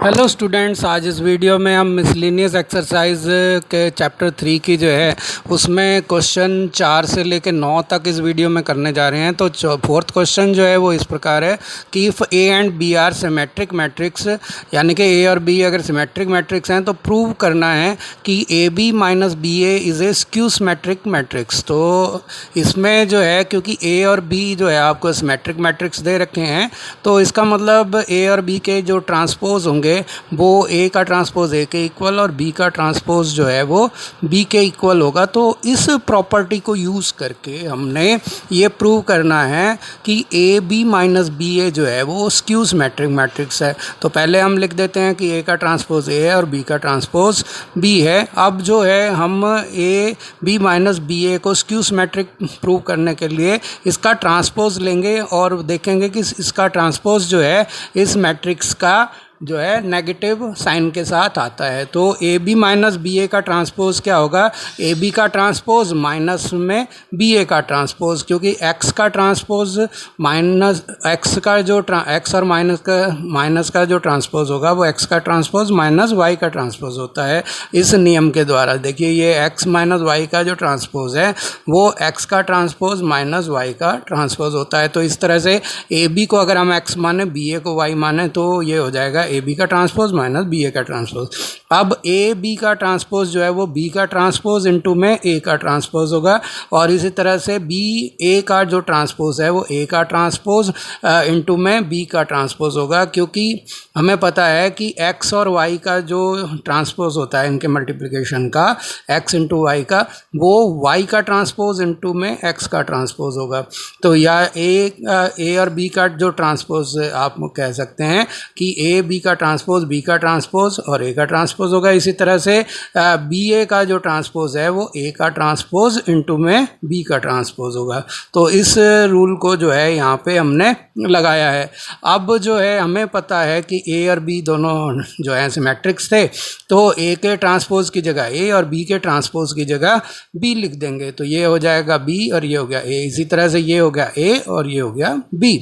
Hello students, आज इस video में हम मिसलेनियस एक्सरसाइज के चैप्टर 3 की जो है उसमें क्वेश्चन 4 से लेकर 9 तक इस वीडियो में करने जा रहे हैं। तो फोर्थ क्वेश्चन जो है वो इस प्रकार है कि if A and B are symmetric matrix, यानी कि ए और बी अगर सिमेट्रिक मैट्रिक्स हैं तो प्रूव करना है कि A B minus B A is a skew symmetric matrix. तो इसमें जो है क्योंकि ए और बी जो है आपको सिमेट्रिक मैट्रिक्स दे रखे हैं, तो इसका मतलब ए और बी के जो ट्रांसपोज होंगे वो ए का ट्रांसपोज ए के इक्वल और बी का ट्रांसपोज जो है वो बी के इक्वल होगा। तो इस प्रॉपर्टी को यूज़ करके हमने ये प्रूव करना है कि ए बी माइनस बी ए जो है वो स्क्यू सिमेट्रिक मैट्रिक्स है। तो पहले हम लिख देते हैं कि ए का ट्रांसपोज ए है और बी का ट्रांसपोज बी है। अब जो है हम ए बी माइनस बी ए को स्क्यू सिमेट्रिक प्रूव करने के लिए इसका ट्रांसपोज लेंगे और देखेंगे कि इसका ट्रांसपोज जो है इस मैट्रिक्स का जो है नेगेटिव साइन के साथ आता है। तो ए बी माइनस बी ए का ट्रांसपोज क्या होगा, ए बी का ट्रांसपोज माइनस में बी ए का ट्रांसपोज, क्योंकि एक्स का ट्रांसपोज माइनस एक्स का जो एक्स और माइनस का जो ट्रांसपोज होगा वो एक्स का ट्रांसपोज माइनस वाई का ट्रांसपोज होता है इस नियम के द्वारा। देखिए ये एक्स माइनस वाई का जो ट्रांसपोज है वो एक्स का ट्रांसपोज माइनस वाई का ट्रांसपोज होता है। तो इस तरह से ए बी को अगर हम एक्स माने बी ए को वाई माने तो ये हो जाएगा ए बी का ट्रांसपोज माइनस बी ए का ट्रांसपोज। अब ए बी का ट्रांसपोज जो है वो बी का ट्रांसपोज इंटू में ए का ट्रांसपोज होगा, और इसी तरह से बी ए का जो ट्रांसपोज है वो ए का ट्रांसपोज इंटू में बी का ट्रांसपोज होगा, क्योंकि हमें पता है कि एक्स और वाई का जो ट्रांसपोज होता है इनके मल्टीप्लिकेशन का एक्स इंटू वाई का, वो वाई का ट्रांसपोज इंटू में एक्स का ट्रांसपोज होगा। तो या ए और बी का जो ट्रांसपोज आप कह सकते हैं कि ए बी का ट्रांसपोज बी का ट्रांसपोज और ए का ट्रांसपोज होगा। इसी तरह से बी ए का जो ट्रांसपोज है वो ए का ट्रांसपोज इंटू में बी का ट्रांसपोज होगा। तो इस रूल को जो है यहाँ पे हमने लगाया है। अब जो है हमें पता है कि ए और बी दोनों जो है सिमेट्रिक्स थे, तो ए के ट्रांसपोज की जगह ए और बी के ट्रांसपोज की जगह बी लिख देंगे। तो ये हो जाएगा बी और ये हो गया ए। इसी तरह से ये हो गया ए और ये हो गया बी।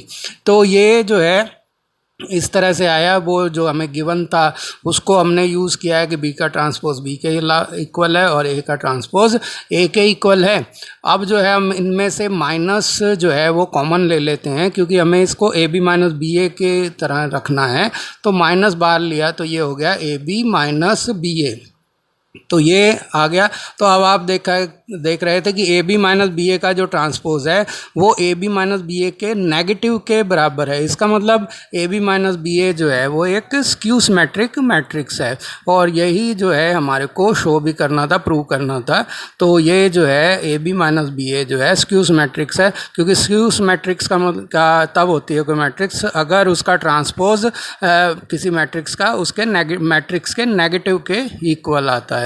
तो ये जो है इस तरह से आया, वो जो हमें गिवन था उसको हमने यूज़ किया है कि बी का ट्रांसपोज बी के इक्वल है और ए का ट्रांसपोज ए के इक्वल है। अब जो है हम इनमें से माइनस जो है वो कॉमन ले लेते हैं, क्योंकि हमें इसको ए बी माइनस बी ए के तरह रखना है। तो माइनस बाहर लिया तो ये हो गया ए बी माइनस बी ए, तो ये आ गया। तो अब आप देख रहे थे कि ए बी माइनस बी ए का जो ट्रांसपोज है वो ए बी माइनस बी ए के नेगेटिव के बराबर है। इसका मतलब ए बी माइनस बी ए जो है वो एक स्क्यू सिमेट्रिक मैट्रिक्स है, और यही जो है हमारे को शो भी करना था, प्रूव करना था। तो ये जो है ए बी माइनस बी ए जो है स्क्यू सिमेट्रिक्स है, क्योंकि स्क्यू सिमेट्रिक्स का तब होती है कोई मैट्रिक्स अगर उसका ट्रांसपोज किसी मैट्रिक्स का उसके मैट्रिक्स के नेगेटिव के इक्वल आता है।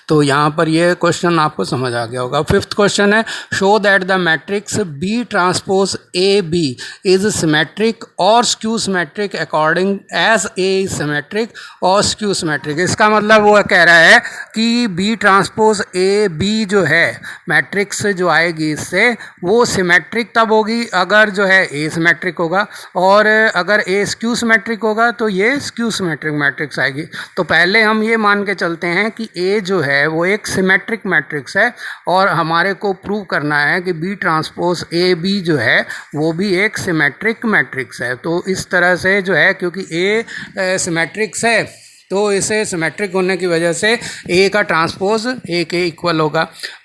तो यहाँ पर ये क्वेश्चन आपको समझ आ गया होगा। फिफ्थ क्वेश्चन है, show that the matrix B transpose A B is symmetric और skew symmetric according as A is symmetric और स्क्यू सिमेट्रिक। इसका मतलब वो कह रहा है कि बी ट्रांसपोज ए बी जो है मैट्रिक्स जो आएगी इससे वो सिमेट्रिक तब होगी अगर जो है ए सिमेट्रिक होगा, और अगर ए स्क्यू सिमेट्रिक होगा तो ये स्क्यू सिमेट्रिक मैट्रिक्स आएगी। तो पहले हम ये मान के चलते हैं कि ए जो है वो एक सिमेट्रिक मैट्रिक्स है, और हमारे को प्रूव करना है कि बी ट्रांसपोज ए बी जो है वो भी एक सिमेट्रिक मैट्रिक्स है। तो इस तरह से जो है क्योंकि ए सिमेट्रिक्स है तो इसे सिमेट्रिक होने की वजह से ए का ट्रांसपोज ए के इक्वल होगा।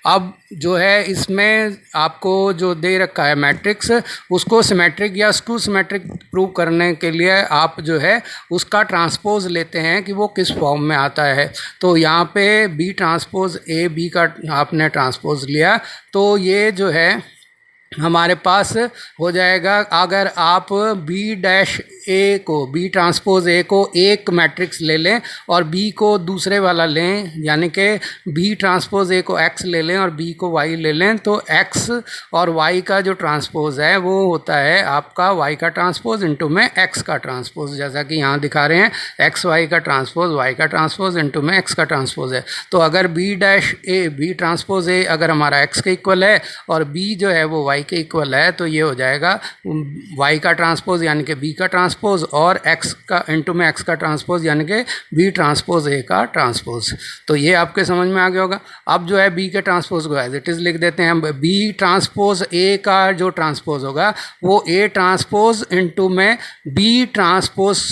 अब जो है इसमें आपको जो दे रखा है मैट्रिक्स उसको सिमेट्रिक या स्क्यू सिमेट्रिक प्रूव करने के लिए आप जो है उसका ट्रांसपोज लेते हैं कि वो किस फॉर्म में आता है। तो यहाँ पे बी ट्रांसपोज ए बी का आपने ट्रांसपोज लिया, तो ये जो है हमारे पास हो जाएगा। अगर आप बी डैश ए को बी ट्रांसपोज ए को एक मैट्रिक्स ले लें और बी को दूसरे वाला लें, यानी कि बी ट्रांसपोज ए को एक्स ले लें और बी को वाई ले लें, तो एक्स और वाई का जो ट्रांसपोज है वो होता है आपका वाई का ट्रांसपोज इंटू में एक्स का ट्रांसपोज, जैसा कि यहाँ दिखा रहे हैं एक्स वाई का ट्रांसपोज वाई का ट्रांसपोज इंटू में एक्स का ट्रांसपोज है। तो अगर B dash A B transpose A अगर हमारा एक्स के इक्वल है और बी जो है वो वाई के इक्वल है तो ये हो जाएगा y का ट्रांसपोज यानी कि b का ट्रांसपोज और x का इंटू में x का ट्रांसपोज यानी कि b ट्रांसपोज a का ट्रांसपोज। तो ये आपके समझ में आ गया होगा। अब जो है b के ट्रांसपोज को एज इट इज़ लिख देते हैं। b ट्रांसपोज a का जो ट्रांसपोज होगा वो a ट्रांसपोज इंटू में b ट्रांसपोज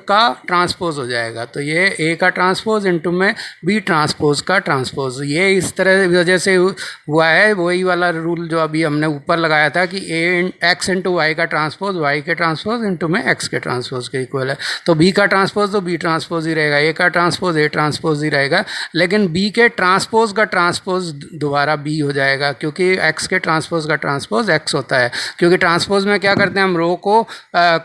का ट्रांसपोज हो जाएगा। तो ये a का ट्रांसपोज इंटू में b ट्रांसपोज का ट्रांसपोज, ये इस तरह वजह से हुआ है। वही वाला रूल जो अभी हमने ऊपर लगाया था कि x इंटू वाई का ट्रांसपोज y के ट्रांसपोज इंटू में x के ट्रांसपोज के इक्वल है। तो b का ट्रांसपोज तो b ट्रांसपोज ही रहेगा, a का ट्रांसपोज a ट्रांसपोज ही रहेगा, लेकिन b के ट्रांसपोज का ट्रांसपोज दोबारा b हो जाएगा क्योंकि x के ट्रांसपोज का ट्रांसपोज x होता है। क्योंकि ट्रांसपोज में क्या करते हैं, हम रो को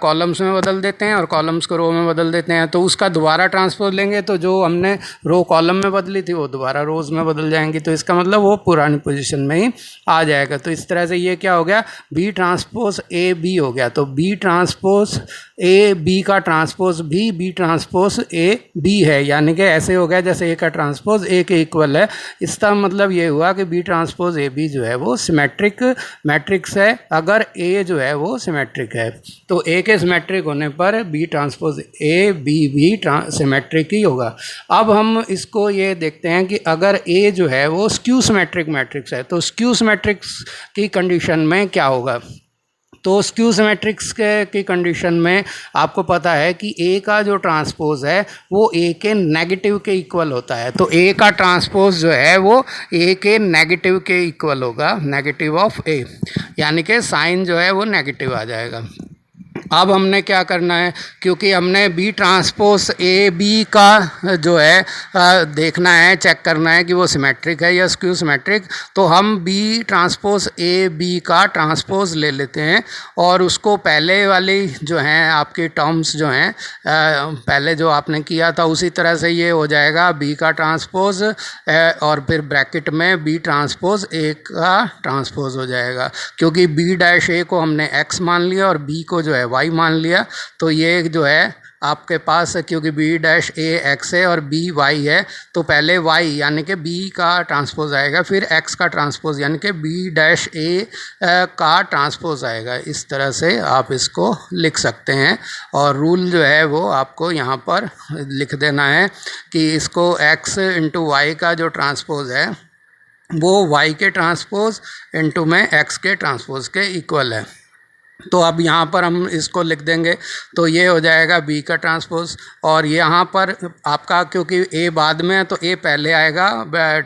कॉलम्स में बदल देते हैं और कॉलम्स को रो में बदल देते हैं। तो उसका दोबारा ट्रांसपोज लेंगे तो जो हमने रो कॉलम में बदली थी वो दोबारा रोज में बदल जाएंगी, तो इसका मतलब वो पुरानी पोजीशन में ही आ जाएगा। तो इस तरह से ये क्या हो गया, बी ट्रांसपोज ए बी हो गया। तो बी ट्रांसपोज ए बी का ट्रांसपोज भी बी ट्रांसपोज ए बी है, यानी कि ऐसे हो गया जैसे ए का ट्रांसपोज ए के इक्वल है। इसका मतलब ये हुआ कि बी ट्रांसपोज ए बी जो है वो सिमेट्रिक मैट्रिक्स है अगर ए जो है वो सिमेट्रिक है। तो ए के सिमेट्रिक होने पर बी ट्रांसपोज ए बी भी सिमेट्रिक ही होगा। अब हम इसको ये देखते हैं कि अगर ए जो है वो स्क्यू सिमेट्रिक मैट्रिक्स है तो स्क्यू सिमेट्रिक्स की कंडीशन में क्या होगा। तो स्क्यू सिमेट्रिक्स की कंडीशन में आपको पता है कि ए का जो ट्रांसपोज है वो ए के नेगेटिव के इक्वल होता है। तो ए का ट्रांसपोज जो है वो ए के नेगेटिव के इक्वल होगा, नेगेटिव ऑफ ए, यानी कि साइन जो है वो नेगेटिव आ जाएगा। अब हमने क्या करना है, क्योंकि हमने बी ट्रांसपोज ए बी का जो है देखना है, चेक करना है कि वो सिमेट्रिक है या स्क्यू सिमेट्रिक, तो हम बी ट्रांसपोज ए बी का ट्रांसपोज ले लेते हैं और उसको पहले वाली जो हैं आपकी टर्म्स जो हैं पहले जो आपने किया था उसी तरह से ये हो जाएगा बी का ट्रांसपोज और फिर ब्रैकेट में बी ट्रांसपोज ए का ट्रांसपोज हो जाएगा। क्योंकि बी डैश ए को हमने एक्स मान लिया और बी को जो है वाई मान लिया, तो ये जो है आपके पास क्योंकि बी डैश ए एक्स है और बी वाई है तो पहले वाई यानी कि बी का ट्रांसपोज आएगा, फिर एक्स का ट्रांसपोज यानी कि बी डैश ए का ट्रांसपोज आएगा। इस तरह से आप इसको लिख सकते हैं और रूल जो है वो आपको यहाँ पर लिख देना है कि इसको एक्स इंटू वाई का जो ट्रांसपोज है वो वाई के ट्रांसपोज इंटू में एक्स के ट्रांसपोज के इक्वल है। तो अब यहाँ पर हम इसको लिख देंगे तो ये हो जाएगा बी का ट्रांसपोज और यहाँ पर आपका क्योंकि ए बाद में है तो ए पहले आएगा,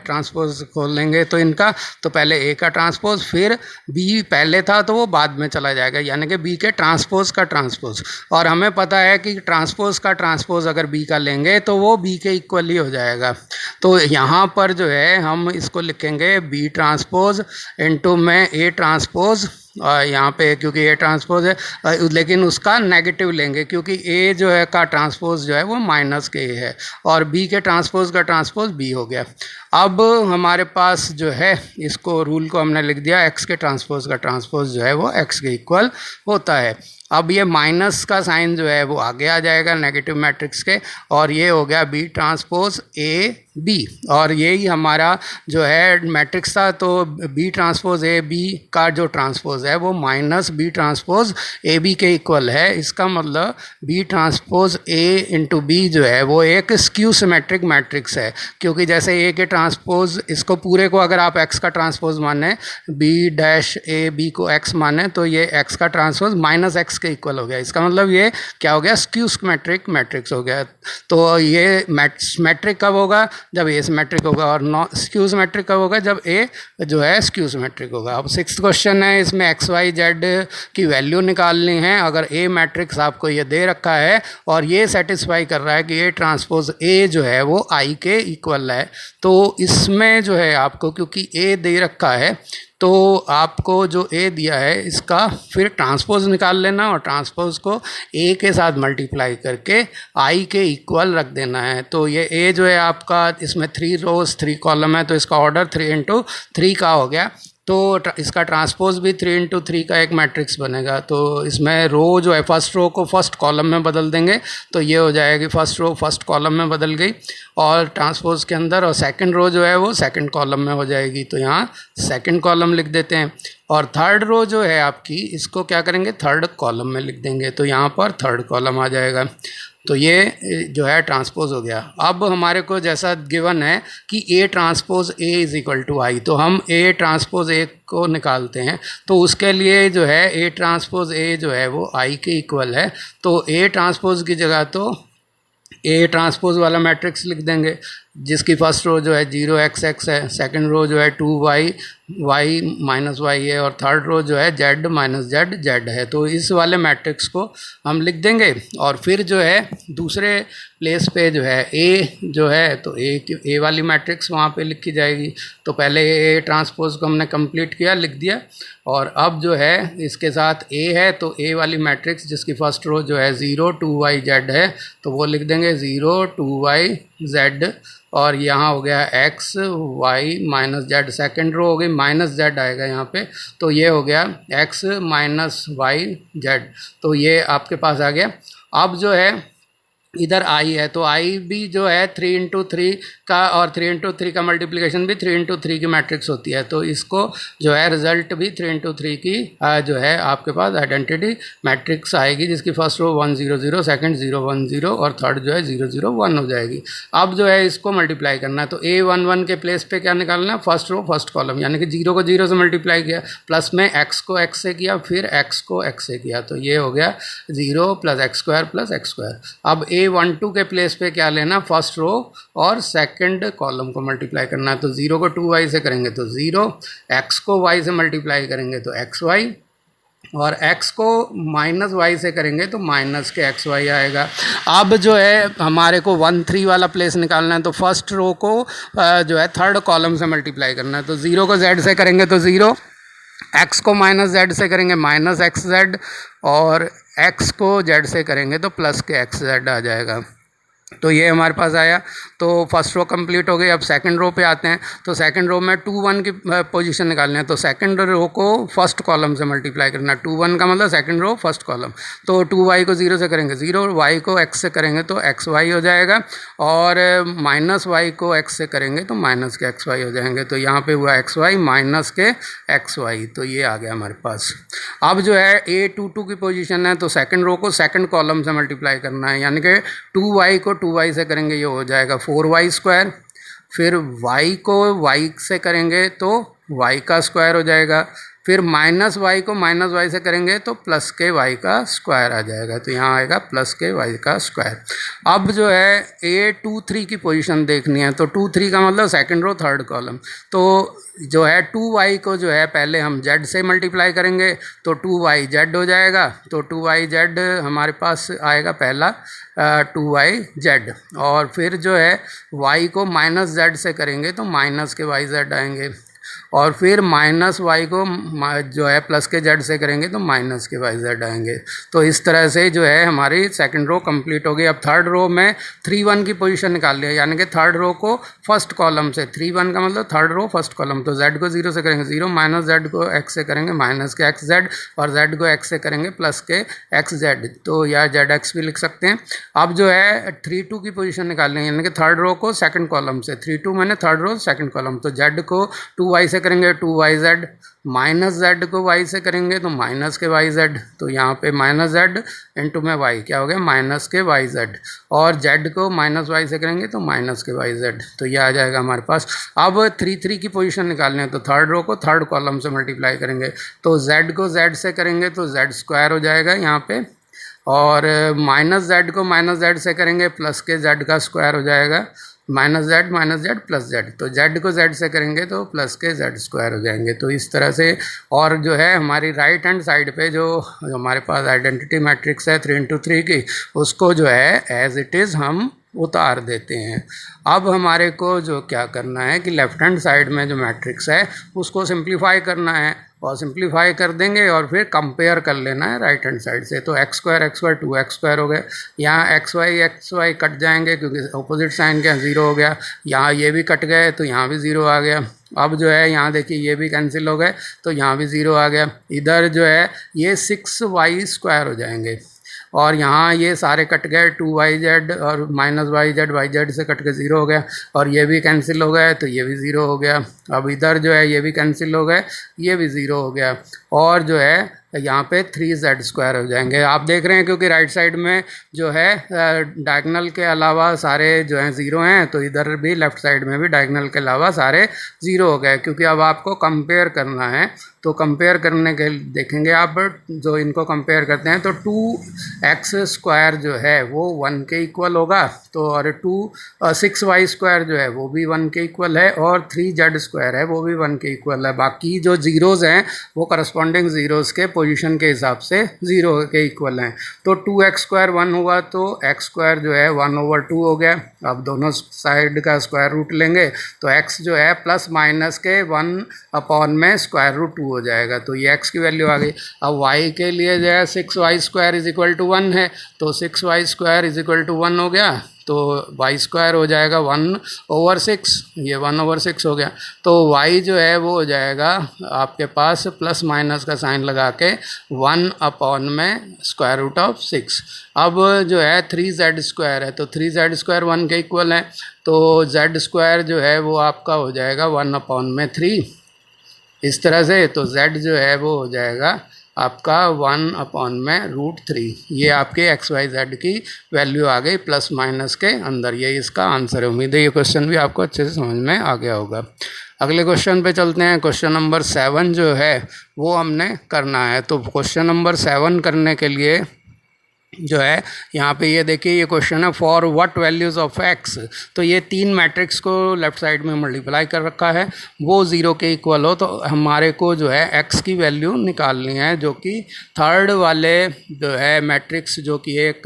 ट्रांसपोज खोल लेंगे तो इनका, तो पहले ए का ट्रांसपोज फिर बी पहले था तो वो बाद में चला जाएगा, यानी कि बी के ट्रांसपोज का ट्रांसपोज। और हमें पता है कि ट्रांसपोज का ट्रांसपोज अगर बी का लेंगे तो वो बी के इक्वल ही हो जाएगा। तो यहाँ पर जो है हम इसको लिखेंगे बी ट्रांसपोज इंटू में ए ट्रांसपोज, और यहाँ पे क्योंकि ए ट्रांसपोज है लेकिन उसका नेगेटिव लेंगे क्योंकि ए जो है का ट्रांसपोज जो है वो माइनस के है और बी के ट्रांसपोज का ट्रांसपोज बी हो गया। अब हमारे पास जो है इसको रूल को हमने लिख दिया, एक्स के ट्रांसपोज का ट्रांसपोज जो है वो एक्स के इक्वल होता है। अब ये माइनस का साइन जो है वो आगे आ जाएगा नेगेटिव मैट्रिक्स के और ये हो गया बी ट्रांसपोज ए बी और यही हमारा जो है मैट्रिक्स था। तो बी ट्रांसपोज ए बी का जो ट्रांसपोज है वो minus B transpose A B के इक्वल है। इसका मतलब B transpose A into B जो है वो एक स्क्यू सिमेट्रिक मैट्रिक्स है, क्योंकि जैसे ए के ट्रांसपोज इसको पूरे को अगर आप एक्स का ट्रांसपोज माने, बी डैश ए बी को एक्स माने, तो ये एक्स का ट्रांसपोज माइनस एक्स के इक्वल हो गया। इसका मतलब ये क्या हो गया, स्क्यू सिमेट्रिक मैट्रिक्स हो गया। तो ये सिमेट्रिक कब होगा, जब ए सिमेट्रिक होगा, और स्क्यू सिमेट्रिक कब होगा, जब ए जो है स्क्यू सिमेट्रिक होगा। अब 6th क्वेश्चन है, इसमें एक्स वाई जेड की वैल्यू निकालनी है। अगर ए मैट्रिक्स आपको ये दे रखा है और ये सेटिस्फाई कर रहा है कि ए ट्रांसपोज ए जो है वो आई के इक्वल है, तो इसमें जो है आपको क्योंकि ए दे रखा है तो आपको जो ए दिया है इसका फिर ट्रांसपोज निकाल लेना और ट्रांसपोज को ए के साथ मल्टीप्लाई करके आई के इक्वल रख देना है। तो ये ए जो है आपका, इसमें 3 रोज 3 कॉलम है तो इसका ऑर्डर 3 × 3 का हो गया। तो इसका ट्रांसपोज भी 3×3 का एक मैट्रिक्स बनेगा। तो इसमें रो जो है फर्स्ट रो को फर्स्ट कॉलम में बदल देंगे तो ये हो जाएगी फर्स्ट रो फर्स्ट कॉलम में बदल गई और ट्रांसपोज के अंदर, और सेकंड रो जो है वो सेकंड कॉलम में हो जाएगी तो यहाँ सेकंड कॉलम लिख देते हैं। और थर्ड रो जो है आपकी, इसको क्या करेंगे थर्ड कॉलम में लिख देंगे तो यहाँ पर थर्ड कॉलम आ जाएगा। तो ये जो है ट्रांसपोज हो गया। अब हमारे को जैसा गिवन है कि A transpose A is equal to I, तो हम ए ट्रांसपोज ए को निकालते हैं। तो उसके लिए जो है ए ट्रांसपोज ए जो है वो आई के इक्वल है। तो ए ट्रांसपोज की जगह तो ए ट्रांसपोज वाला मैट्रिक्स लिख देंगे जिसकी फर्स्ट रो जो है 0x(x) है, सेकंड रो जो है 2y y है और थर्ड रो जो है z z है। तो इस वाले मैट्रिक्स को हम लिख देंगे और फिर जो है दूसरे प्लेस पे जो है ए जो है तो ए वाली मैट्रिक्स वहाँ पे लिखी जाएगी। तो पहले ए ट्रांसपोज को हमने कंप्लीट किया, लिख दिया, और अब जो है इसके साथ ए है तो ए वाली मैट्रिक्स जिसकी फर्स्ट रो जो है 0 2y z है तो वो लिख देंगे 0 2y z, और यहाँ हो गया x y -z, second row हो गई -z आएगा यहाँ पे, तो ये हो गया x -y z। तो ये आपके पास आ गया। अब जो है इधर आई है तो आई भी जो है 3×3 का, और 3×3 का मल्टीप्लिकेशन भी 3×3 की मैट्रिक्स होती है। तो इसको जो है रिजल्ट भी 3×3 की जो है आपके पास आइडेंटिटी मैट्रिक्स आएगी जिसकी फर्स्ट रो 1 0 0, सेकंड 0 1 0 और थर्ड जो है 0 0 1 हो जाएगी। अब जो है इसको मल्टीप्लाई करना है तो A11 के प्लेस पे क्या निकालना है, फर्स्ट रो फर्स्ट कॉलम, यानी कि 0 को 0 से मल्टीप्लाई किया, प्लस में x को x से किया, फिर x को x से किया, तो ये हो गया 0 + x² अब A12 के प्लेस पे क्या लेना, फर्स्ट रो और सेकंड कॉलम को मल्टीप्लाई करना है। तो 0 को 2y से करेंगे तो 0, x को y से मल्टीप्लाई करेंगे तो xy, और x को -y से करेंगे तो माइनस के xy आएगा। अब जो है हमारे को 1 3 वाला प्लेस निकालना है तो फर्स्ट रो को जो है थर्ड कॉलम से मल्टीप्लाई करना है। तो 0 को z से करेंगे तो 0, x को -z से करेंगे -xz, और x को z से करेंगे तो प्लस के xz आ जाएगा। तो ये हमारे पास आया। तो फर्स्ट रो कंप्लीट हो गई। अब सेकंड रो पे आते हैं तो सेकंड रो में 2 1 की पोजीशन निकालनी है। तो सेकंड रो को फर्स्ट कॉलम से मल्टीप्लाई करना है। 2 1 का मतलब सेकंड रो फर्स्ट कॉलम। तो 2y को 0 से करेंगे 0, y को x से करेंगे तो xy हो जाएगा, और -y को x से करेंगे तो माइनस के xy हो जाएंगे। तो यहाँ पे हुआ xy माइनस के xy, तो ये आ गया हमारे पास। अब जो है A22 की पोजीशन है तो सेकंड रो को सेकंड कॉलम से मल्टीप्लाई करना है, यानी कि 2y को 2y से करेंगे ये हो जाएगा 4y², फिर y को y से करेंगे तो y का स्क्वायर हो जाएगा, फिर -y को -y से करेंगे तो प्लस के y का स्क्वायर आ जाएगा। तो यहाँ आएगा प्लस के y का स्क्वायर। अब जो है A23 की पोजीशन देखनी है तो 2 3 का मतलब सेकंड रो थर्ड कॉलम। तो जो है 2y को जो है पहले हम z से मल्टीप्लाई करेंगे तो 2yz हो जाएगा। तो 2yz हमारे पास आएगा पहला 2yz, और फिर जो है y को -z से करेंगे तो माइनस के yz आएंगे, और फिर -y को जो है प्लस के z से करेंगे तो माइनस के yz आएंगे। तो इस तरह से जो है हमारी सेकंड रो कंप्लीट हो गई। अब थर्ड रो में 3 1 की पोजीशन निकाल लिया, यानी कि थर्ड रो को फर्स्ट कॉलम से, 3 1 का मतलब थर्ड रो फर्स्ट कॉलम। तो z को 0 से करेंगे 0, -z को x से करेंगे माइनस के xz, और z को x से करेंगे प्लस के xz, तो या zx भी लिख सकते हैं। अब जो है 3 2 की पोजीशन निकाल लेंगे, यानी कि थर्ड रो को सेकंड कॉलम से, 3 2 मैंने थर्ड रो सेकंड कॉलम। तो z को 2y से करेंगे 2yz, -z को y से करेंगे तो माइनस के yz, तो यहाँ पे -z इंटू में y क्या हो गया माइनस के yz, और z को -y से करेंगे तो माइनस के yz, तो ये आ जाएगा हमारे पास। अब 3 3 की पोजीशन निकालनी है तो थर्ड रो को थर्ड कॉलम से मल्टीप्लाई करेंगे तो z को z से करेंगे तो z² हो जाएगा यहाँ पे, और -z को -z से करेंगे प्लस के z का स्क्वायर हो जाएगा, -z प्लस z, तो z को z से करेंगे तो प्लस के z² हो जाएंगे। तो इस तरह से, और जो है हमारी राइट हैंड साइड पे जो हमारे पास आइडेंटिटी मैट्रिक्स है 3×3 की, उसको जो है एज इट इज़ हम उतार देते हैं। अब हमारे को जो क्या करना है कि लेफ़्ट हैंड साइड में जो मैट्रिक्स है उसको सिंप्लीफाई करना है। और सिंप्लीफाई कर देंगे और फिर कंपेयर कर लेना है राइट हैंड साइड से। तो एक्स स्क्वायर 2x² हो गया, यहाँ एक्स वाई कट जाएंगे क्योंकि अपोजिट साइन के यहाँ 0 हो गया, यहाँ ये भी कट गए तो यहाँ भी 0 आ गया। अब जो है यहाँ देखिए ये भी कैंसिल हो गए तो यहाँ भी 0 आ गया। इधर जो है ये 6y² हो जाएंगे और यहाँ ये सारे कट गए, 2yz और -yz से कट के 0 हो गया और ये भी कैंसिल हो गए तो ये भी 0 हो गया। अब इधर जो है ये भी कैंसिल हो गए, ये भी 0 हो गया और जो है यहाँ पे 3z² हो जाएंगे। आप देख रहे हैं क्योंकि राइट साइड में जो है डायगनल के अलावा सारे जो हैं 0 हैं, तो इधर भी लेफ़्ट साइड में भी डायगनल के अलावा सारे 0 हो गए। क्योंकि अब आपको कंपेयर करना है तो कंपेयर करने के देखेंगे आप जो इनको कंपेयर करते हैं तो 2x² जो है वो 1 के इक्वल होगा, तो और 6y² जो है वो भी 1 के इक्वल है और 3z² है वो भी 1 के इक्वल है। बाकी जो जीरोज़ हैं वो करस्पॉन्डिंग ज़ीरोज़ के पोजीशन के हिसाब से 0 के इक्वल हैं। तो 2x² 1 हुआ तो x² जो है 1/2 हो गया। अब दोनों साइड का स्क्वायर रूट लेंगे तो x जो है प्लस माइनस के 1/2 हो जाएगा, तो ये x की वैल्यू आ गई। अब y के लिए जो है 6y² = 1 है, तो 6y² = 1 हो गया, तो y² हो जाएगा 1/6, ये 1/6 हो गया। तो y जो है वो हो जाएगा आपके पास प्लस माइनस का साइन लगा के 1/√6। अब जो है 3z² है तो 3z² 1 के इक्वल है, तो z² जो है वो आपका हो जाएगा 1/3 इस तरह से। तो z जो है वो हो जाएगा आपका 1/√3। ये आपके XYZ की वैल्यू आ गई प्लस माइनस के अंदर, ये इसका आंसर है। उम्मीद है ये क्वेश्चन भी आपको अच्छे से समझ में आ गया होगा। अगले क्वेश्चन पे चलते हैं। क्वेश्चन नंबर 7 जो है वो हमने करना है। तो क्वेश्चन नंबर 7 करने के लिए जो है यहाँ पे ये देखिए ये क्वेश्चन है for what values of x। तो ये 3 मैट्रिक्स को लेफ़्ट साइड में मल्टीप्लाई कर रखा है, वो 0 के इक्वल हो तो हमारे को जो है x की वैल्यू निकालनी है, जो कि थर्ड वाले जो है मैट्रिक्स जो कि एक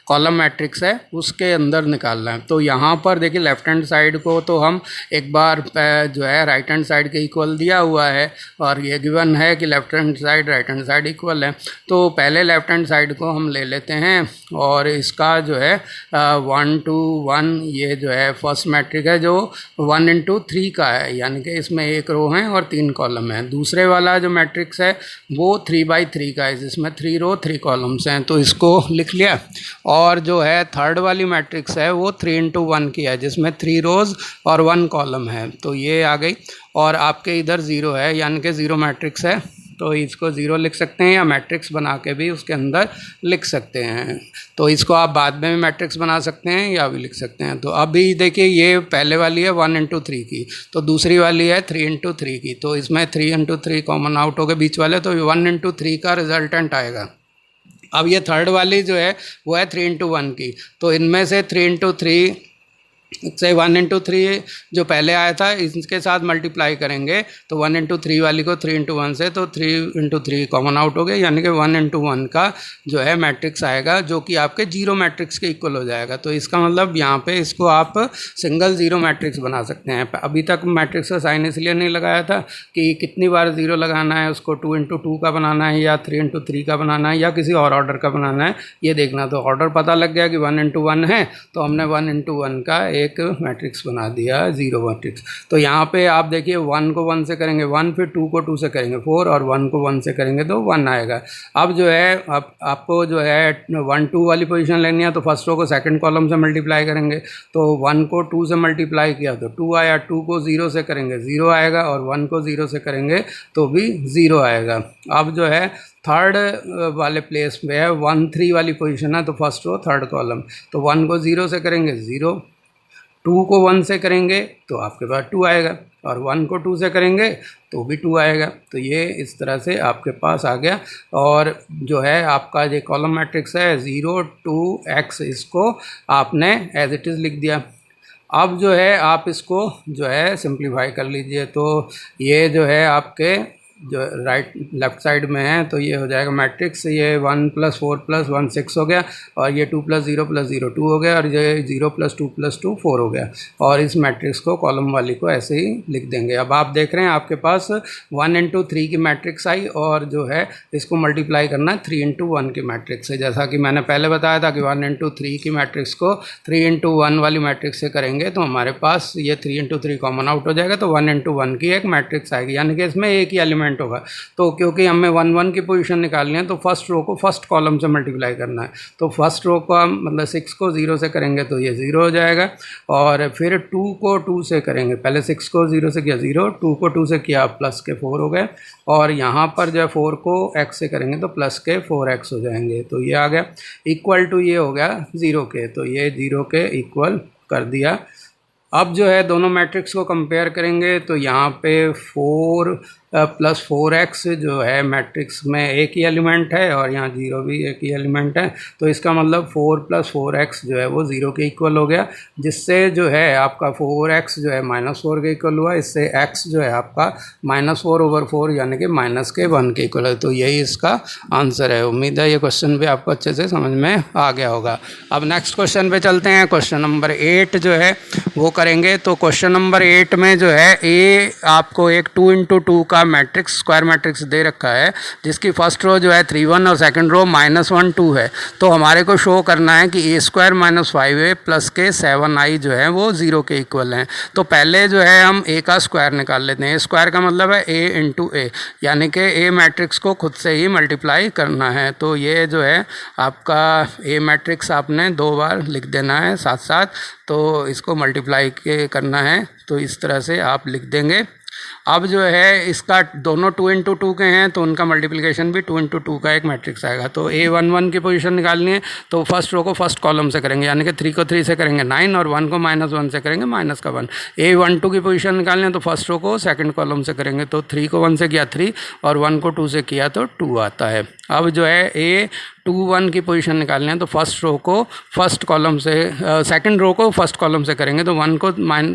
कॉलम मैट्रिक्स है उसके अंदर निकालना है। तो यहाँ पर देखिए लेफ़्ट हैंड साइड को तो हम एक बार जो है राइट हैंड साइड के इक्वल दिया हुआ है और ये गिवन है कि left hand side right hand side equal है। तो पहले लेफ़्ट हैंड साइड को हम ले लेते हैं और इसका जो है 1 to 1 ये जो है फर्स्ट मैट्रिक है जो 1 into 3 का है, यानी कि इसमें 1 रो है और 3 कॉलम है। दूसरे वाला जो मैट्रिक्स है वो 3/3 का है जिसमें 3 रो 3 कॉलम्स हैं, तो इसको लिख लिया। और जो है थर्ड वाली मैट्रिक्स है वो 3 into 1 की है जिसमें 3 रोज़ और 1 कॉलम है, तो ये आ गई। और आपके इधर 0 है यानी कि 0 मैट्रिक्स है, तो इसको 0 लिख सकते हैं या मैट्रिक्स बना के भी उसके अंदर लिख सकते हैं। तो इसको आप बाद में भी मैट्रिक्स बना सकते हैं या भी लिख सकते हैं। तो अभी देखिए ये पहले वाली है 1 into 3 की, तो दूसरी वाली है 3 into 3 की, तो इसमें 3 into 3 कॉमन आउट हो गए बीच वाले, तो 1 into 3 का रिजल्टेंट आएगा। अब ये थर्ड वाली जो है वो है 3 into 1 की, तो इनमें से 3 into 3 से 1 into 3 जो पहले आया था इसके साथ मल्टीप्लाई करेंगे तो 1 into 3 वाली को 3 into 1 से, तो 3 into 3 कॉमन आउट हो गया, यानी कि 1 into 1 का जो है मैट्रिक्स आएगा जो कि आपके 0 मैट्रिक्स के इक्वल हो जाएगा। तो इसका मतलब यहाँ पे इसको आप सिंगल 0 मैट्रिक्स बना सकते हैं। अभी तक मैट्रिक्स का साइन इसलिए नहीं लगाया था कि कितनी बार 0 लगाना है, उसको 2 into 2 का बनाना है या 3 into 3 का बनाना है या किसी और ऑर्डर का बनाना है, ये देखना। तो ऑर्डर पता लग गया कि 1 into 1 है, तो हमने 1 into 1 का एक मैट्रिक्स बना दिया 0 मैट्रिक्स। तो यहाँ पे आप देखिए 1 को 1 से करेंगे 1, फिर 2 को 2 से करेंगे 4 और 1 को 1 से करेंगे तो 1 आएगा। अब जो है आपको जो है 1 2 वाली पोजीशन लेनी है, तो फर्स्ट रो को सेकंड कॉलम से मल्टीप्लाई करेंगे, तो 1 को 2 से मल्टीप्लाई किया तो 2 आया, 2 को 0 से करेंगे 0 आएगा और 1 को 0 से करेंगे तो भी 0 आएगा। अब जो है थर्ड वाले प्लेस में है 1 3 वाली पोजीशन है, तो फर्स्ट रो थर्ड कॉलम, तो 1 को 0 से करेंगे 0, 2 को 1 से करेंगे तो आपके पास 2 आएगा और 1 को 2 से करेंगे तो भी 2 आएगा। तो ये इस तरह से आपके पास आ गया। और जो है आपका जो कॉलम मैट्रिक्स है 0 2 x, इसको आपने एज इट इज़ लिख दिया। अब जो है आप इसको जो है सिंप्लीफाई कर लीजिए, तो ये जो है आपके जो राइट लेफ्ट साइड में है तो ये हो जाएगा मैट्रिक्स, ये 1 + 4 + 1 6 हो गया, और ये 2 + 0 + 0 2 हो गया, और ये 0 + 2 + 2 4 हो गया। और इस मैट्रिक्स को कॉलम वाली को ऐसे ही लिख देंगे। अब आप देख रहे हैं आपके पास 1 × 3 की मैट्रिक्स आई, और जो है इसको मल्टीप्लाई करना है 3 × 1 की मैट्रिक्स से। जैसा कि मैंने पहले बताया था कि 1 × 3 की मैट्रिक्स को 3 × 1 वाली मैट्रिक्स से करेंगे तो हमारे पास ये 3 × 3 कॉमन आउट हो जाएगा, तो 1 × 1 की एक मैट्रिक्स आएगी, यानी कि इसमें एक ही एलिमेंट होगा। तो क्योंकि हमें 1 1 की पोजीशन निकालनी है तो फर्स्ट रो को फर्स्ट कॉलम से मल्टीप्लाई करना है। तो फर्स्ट रो को हम मतलब 6 को 0 से करेंगे तो ये 0 हो जाएगा, और फिर 2 को 2 से करेंगे, पहले 6 को 0 से किया 0, 2 को 2 से किया प्लस के 4 हो गए, और यहाँ पर जो है 4 को x से करेंगे तो प्लस के 4x हो जाएंगे। तो ये आ गया इक्वल टू, ये हो गया 0 के, तो ये 0 के इक्वल कर दिया। अब जो है दोनों मैट्रिक्स को कंपेयर करेंगे तो यहाँ पे 4 + 4x जो है मैट्रिक्स में एक ही एलिमेंट है, और यहाँ 0 भी एक ही एलिमेंट है, तो इसका मतलब 4 + 4x जो है वो 0 के इक्वल हो गया, जिससे जो है आपका 4x जो है -4 के इक्वल हुआ। इससे x जो है आपका -4/4 यानी कि -1 के इक्वल है। तो यही इसका आंसर है। उम्मीद है ये क्वेश्चन भी आपको अच्छे से समझ में आ गया होगा। अब नेक्स्ट क्वेश्चन पे चलते हैं। क्वेश्चन नंबर 8 जो है वो करेंगे। तो क्वेश्चन नंबर 8 में जो है ए आपको एक 2 × 2 का मैट्रिक्स स्क्वायर मैट्रिक्स दे रखा है, जिसकी फर्स्ट रो जो है 3 1 और सेकंड रो -1 2 है। तो हमारे को शो करना है कि a² - 5a + के 7i जो है वो 0 के इक्वल हैं। तो पहले जो है हम a का स्क्वायर निकाल लेते हैं। स्क्वायर का मतलब है a × a, यानी कि a मैट्रिक्स को खुद से ही मल्टीप्लाई करना है। तो ये जो है आपका a मैट्रिक्स आपने 2 बार लिख देना है साथ साथ, तो इसको मल्टीप्लाई करना है, तो इस तरह से आप लिख देंगे। अब जो है इसका दोनों 2 × 2 के हैं तो उनका मल्टीप्लिकेशन भी 2 × 2 का एक मैट्रिक्स आएगा। तो a1 1 की पोजीशन निकालनी है तो फर्स्ट रो को फर्स्ट कॉलम से करेंगे, यानी कि 3 को 3 से करेंगे 9, और 1 को -1 से करेंगे -1। a1 2 की पोजीशन निकालनी है तो फर्स्ट रो को सेकंड कॉलम से करेंगे, तो 3 को 1 से किया 3, और 1 को 2 से किया तो 2 आता है। अब जो है a2 1 की पोजीशन निकालनी है तो फर्स्ट रो को फर्स्ट कॉलम से सेकंड रो को फर्स्ट कॉलम से करेंगे, तो 1 को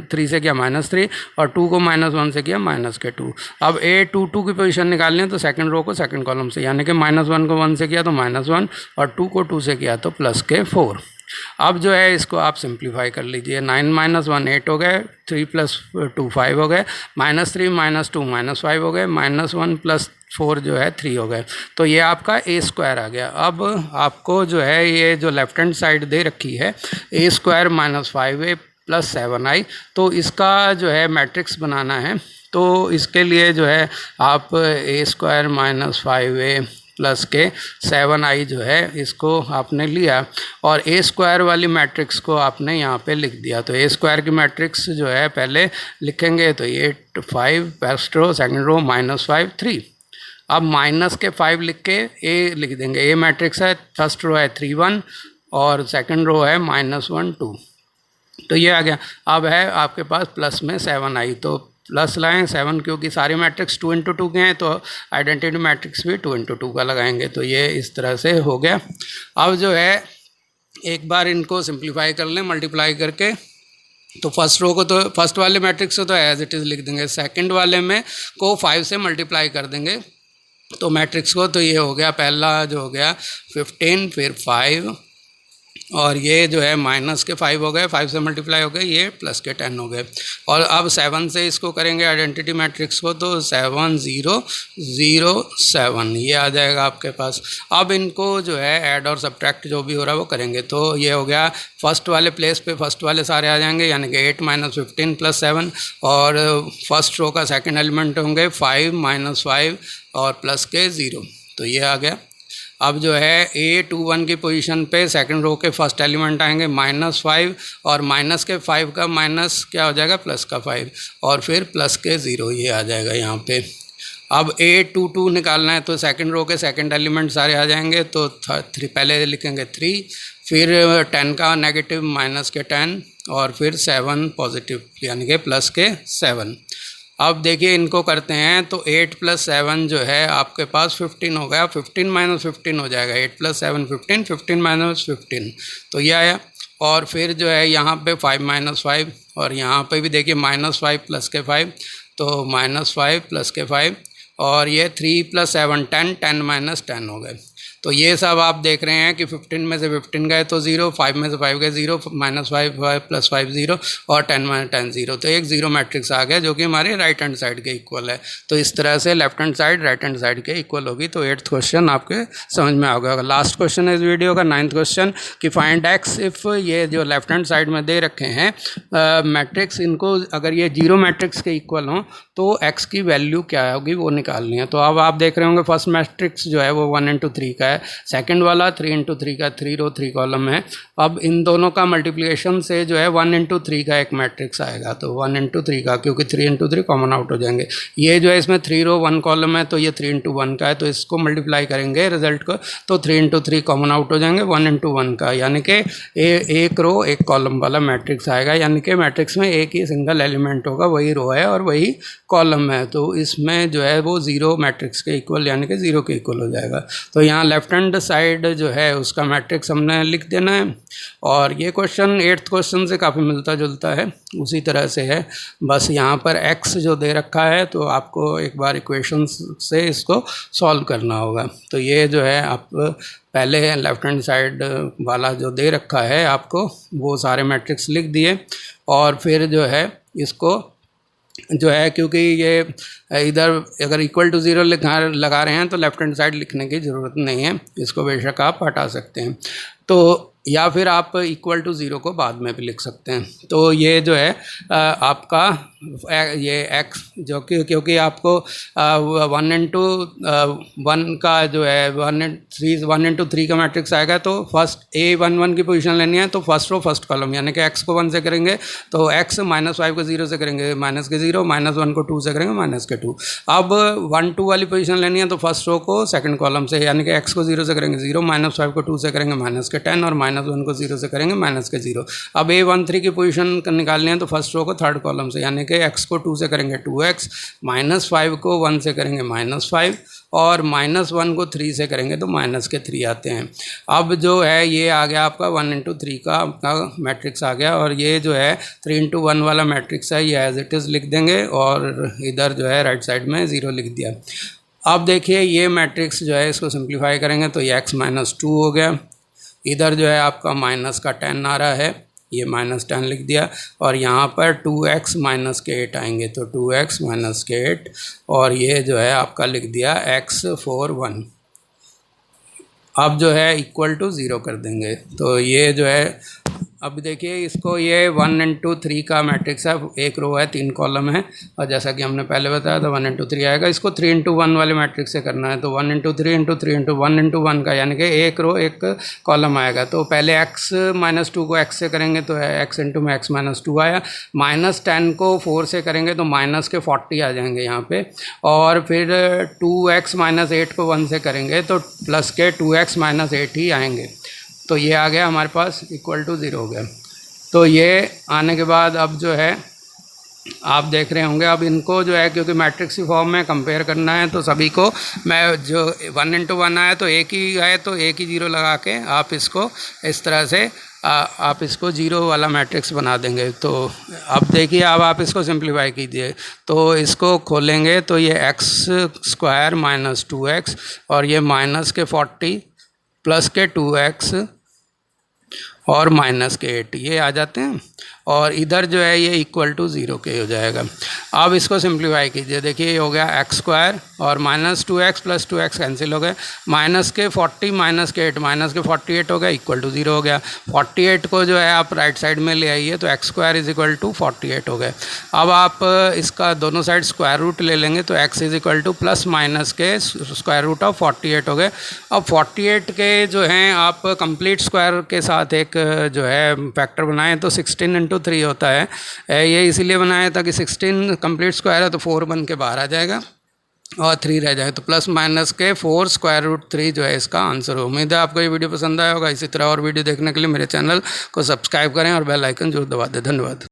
3 से किया -3, और 2 को -1 से किया -2। अब a2 2 की पोजीशन निकालनी है तो सेकंड रो को सेकंड कॉलम से, यानी कि -1 को 1 से किया तो -1, और 2 को 2 से किया तो +4। अब जो है इसको आप सिंप्लीफाई कर लीजिए। 9 - 1 8 हो गए, 3 + 2 5 हो गए, -3 - 2 -5 हो गए, -1 + 4 जो है 3 हो गए। तो ये आपका a² आ गया। अब आपको जो है ये जो लेफ्ट हैंड साइड दे रखी है a² - 5a + 7i, तो इसका जो है मैट्रिक्स बनाना है। तो इसके लिए जो है आप a² - 5a + के 7i जो है इसको आपने लिया, और a² वाली मैट्रिक्स को आपने यहाँ पे लिख दिया। तो a² की मैट्रिक्स जो है पहले लिखेंगे तो 8 5 फर्स्ट रो, सेकंड रो -5 3। अब माइनस के 5 लिख के a लिख देंगे। a मैट्रिक्स है, फर्स्ट रो है 3 1 और सेकंड रो है -1 2, तो ये आ गया। अब है आपके पास प्लस में 7i, तो प्लस लाएँ 7, क्योंकि सारे मैट्रिक्स 2 × 2 के हैं तो आइडेंटिटी मैट्रिक्स भी 2 × 2 का लगाएंगे। तो ये इस तरह से हो गया। अब जो है एक बार इनको सिंप्लीफाई कर लें मल्टीप्लाई करके, तो फर्स्ट रो को तो फर्स्ट वाले मैट्रिक्स को तो एज इट इज़ लिख देंगे, सेकंड वाले में को 5 से मल्टीप्लाई कर देंगे तो मैट्रिक्स को, तो ये हो गया पहला जो हो गया 15, फिर 5, और ये जो है माइनस के 5 हो गए, 5 से मल्टीप्लाई हो गए, ये प्लस के 10 हो गए। और अब 7 से इसको करेंगे आइडेंटिटी मैट्रिक्स को, तो 7 0 0 7 ये आ जाएगा आपके पास। अब इनको जो है ऐड और सब्ट्रैक्ट जो भी हो रहा है वो करेंगे, तो ये हो गया फर्स्ट वाले प्लेस पे फर्स्ट वाले सारे आ जाएंगे, यानी कि 8 - 15 + 7, और फर्स्ट रो का सेकंड एलिमेंट होंगे 5 - 5 और प्लस के 0, तो ये आ गया। अब जो है a2 1 की पोजीशन पे सेकंड रो के फर्स्ट एलिमेंट आएंगे -5, और माइनस के 5 का माइनस क्या हो जाएगा प्लस का 5, और फिर प्लस के 0 ये आ जाएगा यहाँ पे। अब a2 2 निकालना है तो सेकंड रो के सेकंड एलिमेंट सारे आ जाएंगे, तो 3 पहले लिखेंगे 3, फिर 10 का नेगेटिव माइनस के 10, और फिर 7 पॉजिटिव यानी कि प्लस के 7। अब देखिए इनको करते हैं तो 8 + 7 जो है आपके पास 15 हो गया, 15 - 15 हो जाएगा, 8 + 7 15, 15 - 15, तो ये आया। और फिर जो है यहाँ पे 5 - 5, और यहाँ पे भी देखिए -5 + के 5, तो -5 + के 5, और ये 3 + 7 10, 10 - 10 हो गए। तो ये सब आप देख रहे हैं कि 15 में से 15 गए तो 0, 5 में से 5 गए 0, -5 + 5 0 और 10 - 10 0। तो एक जीरो मैट्रिक्स आ गया जो कि हमारे राइट हैंड साइड के इक्वल है। तो इस तरह से left hand side right hand side के इक्वल होगी। तो 8th क्वेश्चन आपके समझ में आ गया। लास्ट क्वेश्चन है इस वीडियो का 9th क्वेश्चन कि फाइंड एक्स इफ़ ये जो लेफ्ट हैंड साइड में दे रखे हैं मैट्रिक्स, इनको अगर ये जीरो मैट्रिक्स के इक्वल हों तो एक्स की वैल्यू क्या होगी वो निकालनी है। तो अब आप देख रहे होंगे फर्स्ट मैट्रिक्स जो है वो 1 × 3 का है, सेकंड वाला 3 × 3 का, 3 रो 3 कॉलम है। अब इन दोनों का मल्टीप्लिकेशन से जो है 1 × 3 का एक मैट्रिक्स आएगा। तो 1 × 3 का, क्योंकि 3 × 3 कॉमन आउट हो जाएंगे। ये जो है इसमें 3 रो 1 कॉलम है तो ये 3 × 1 का है, तो इसको मल्टीप्लाई करेंगे रिजल्ट को तो 3 × 3 कॉमन आउट हो जाएंगे 1 × 1 का, यानी कि एक रो एक कॉलम वाला मैट्रिक्स आएगा। यानी कि मैट्रिक्स में एक ही सिंगल एलिमेंट होगा, वही रो है और वही कॉलम है। तो इसमें जो है वो जीरो मैट्रिक्स के इक्वल यानी कि जीरो के इक्वल हो जाएगा। तो यहाँ लेफ्ट हैंड साइड जो है उसका मैट्रिक्स हमने लिख देना है। और ये क्वेश्चन 8th क्वेश्चन से काफ़ी मिलता जुलता है, उसी तरह से है। बस यहाँ पर x जो दे रखा है तो आपको एक बार इक्वेशन से इसको सॉल्व करना होगा। तो ये जो है आप पहले लेफ्ट हैंड साइड वाला जो दे रखा है आपको वो सारे मैट्रिक्स लिख दिए और फिर जो है इसको जो है, क्योंकि ये इधर अगर इक्वल टू 0 लगा रहे हैं तो लेफ्ट हैंड साइड लिखने की ज़रूरत नहीं है, इसको बेशक आप हटा सकते हैं। तो या फिर आप इक्वल टू 0 को बाद में भी लिख सकते हैं। तो ये जो है आपका ये x जो कि क्योंकि आपको 1 × 1 का जो है 1 × 3 का मैट्रिक्स आएगा तो फर्स्ट A11 की पोजीशन लेनी है। तो फर्स्ट रो फर्स्ट कॉलम यानी कि x को 1 से करेंगे तो x, -5 को 0 से करेंगे -0, -1 को 2 से करेंगे -2। अब 1 2 वाली पोजीशन लेनी है तो फर्स्ट रो को सेकंड कॉलम से यानी कि x को 0 से करेंगे 0, -5 को 2 से करेंगे -10 और -1 को 0 से करेंगे -0। अब A13 की पोजीशन निकालनी है तो फर्स्ट रो को थर्ड कॉलम से यानी कि x को 2 से करेंगे 2x, -5 को 1 से करेंगे -5 और -1 को 3 से करेंगे तो -3 आते हैं। अब जो है ये आ गया आपका 1 × 3 का आपका मैट्रिक्स आ गया। और ये जो है 3 × 1 वाला मैट्रिक्स है, ये एज इट इज़ लिख देंगे और इधर जो है राइट साइड में 0 लिख दिया। अब देखिए ये मैट्रिक्स जो है इसको सिंप्लीफाई करेंगे तो ये x - 2 हो गया। इधर जो है आपका माइनस का 10 आ रहा है, ये -10 लिख दिया और यहाँ पर 2x - 8 आएंगे तो 2x - 8 और ये जो है आपका लिख दिया x 4 1। अब जो है इक्वल टू 0 कर देंगे। तो ये जो है अब देखिए इसको ये 1 × 3 का मैट्रिक्स है, एक रो है 3 कॉलम है और जैसा कि हमने पहले बताया था 1 × 3 आएगा। इसको 3 × 1 वाले मैट्रिक्स से करना है तो 1 × 3 × 3 × 1 × 1 का यानी कि एक रो एक कॉलम आएगा। तो पहले x - 2 को x से करेंगे तो x × x - 2 आया, -10 को 4 से करेंगे तो माइनस के 40 आ जाएंगे यहाँ पे और फिर 2x - 8 को 1 से करेंगे तो प्लस के 2x - 8 ही आएंगे। तो ये आ गया हमारे पास इक्वल टू 0 हो गया। तो ये आने के बाद अब जो है आप देख रहे होंगे, अब इनको जो है क्योंकि मैट्रिक्स की फॉर्म में कंपेयर करना है तो सभी को मैं जो 1 × 1 आया तो एक ही है तो एक ही 0 लगा के आप इसको इस तरह से आप इसको 0 वाला मैट्रिक्स बना देंगे। तो अब देखिए अब आप इसको सिंप्लीफाई कीजिए तो इसको खोलेंगे तो ये x² - 2x और ये -40 प्लस के 2x और -8 ये आ जाते हैं और इधर जो है ये इक्वल टू 0 के हो जाएगा। अब इसको सिंप्लीफाई कीजिए, देखिए ये हो गया x² और -2x प्लस 2x कैंसिल हो गए, -40 - के 8 -48 हो गया इक्वल टू 0 हो गया। 48 को जो है आप राइट साइड में ले आइए तो x² = 48 हो गए। अब आप इसका दोनों साइड स्क्वायर रूट ले लेंगे तो x = +- के √48 हो गए। अब 48 के जो हैं आप कंप्लीट स्क्वायर के साथ एक जो है फैक्टर बनाएं तो 16 × 3 होता है। ये इसीलिए बनाया था कि 16 कंप्लीट स्क्वायर है तो 4 बन के बाहर आ जाएगा और 3 रह जाएगा तो +- के 4 √3 जो है इसका आंसर हो। उम्मीद है आपको ये वीडियो पसंद आया होगा। इसी तरह और वीडियो देखने के लिए मेरे चैनल को सब्सक्राइब करें और बेल आइकन जरूर दबा दें। धन्यवाद।